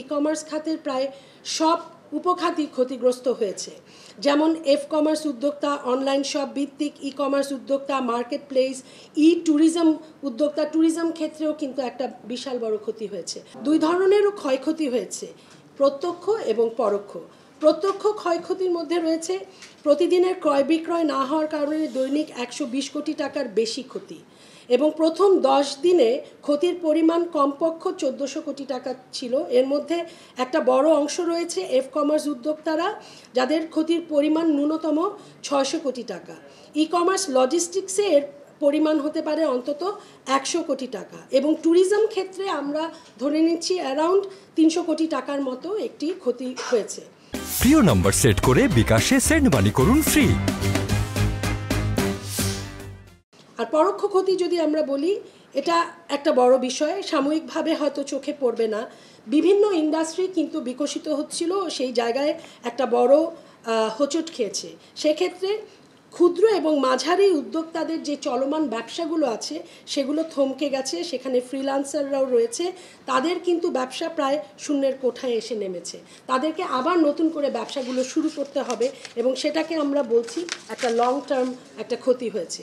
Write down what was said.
E-commerce খাতের প্রায় সব উপখাতই ক্ষতিগ্রস্ত হয়েছে, যেমন এফ-কমার্স উদ্যোক্তা, অনলাইন শপ ভিত্তিক ই-কমার্স উদ্যোক্তা, মার্কেট প্লেস, ট্যুরিজম উদ্যোক্তা, ট্যুরিজম ক্ষেত্রেও কিন্তু একটা বিশাল বড় ক্ষতি হয়েছে। দুই ধরনেরও ক্ষয়ক্ষতি হয়েছে, প্রত্যক্ষ এবং পরোক্ষ। প্রত্যক্ষ ক্ষয়ক্ষতির মধ্যে রয়েছে প্রতিদিনের ক্রয় বিক্রয় না হওয়ার কারণে দৈনিক 120 কোটি টাকার বেশি ক্ষতি, এবং প্রথম 10 দিনে ক্ষতির পরিমাণ কমপক্ষে 1400 কোটি টাকা ছিল। এর মধ্যে একটা বড় অংশ রয়েছে এফ-কমার্স উদ্যোক্তারা, যাদের ক্ষতির পরিমাণ ন্যূনতম 600 কোটি টাকা। ই-কমার্স লজিস্টিক্সে এর পরিমাণ হতে পারে অন্তত 100 কোটি টাকা, এবং ট্যুরিজম ক্ষেত্রে আমরা ধরে নিচ্ছি অ্যারাউন্ড 300 কোটি টাকার মতো একটি ক্ষতি হয়েছে। প্রিয় নম্বর সেট করে বিকাশে সেন্ড মানি করুন ফ্রি। আর পরোক্ষ ক্ষতি যদি আমরা বলি, এটা একটা বড় বিষয়, সাময়িকভাবে হয়তো চোখে পড়বে না। বিভিন্ন ইন্ডাস্ট্রি কিন্তু বিকশিত হচ্ছিল, সেই জায়গায় একটা বড় হোঁচট খেয়েছে। সেক্ষেত্রে ক্ষুদ্র এবং মাঝারি উদ্যোক্তাদের যে চলমান ব্যবসাগুলো আছে সেগুলো থমকে গেছে, সেখানে ফ্রিল্যান্সাররাও রয়েছে, তাদের কিন্তু ব্যবসা প্রায় শূন্যের কোঠায় এসে নেমেছে। তাদেরকে আবার নতুন করে ব্যবসাগুলো শুরু করতে হবে, এবং সেটাকে আমরা বলছি একটা লং টার্ম একটা ক্ষতি হয়েছে।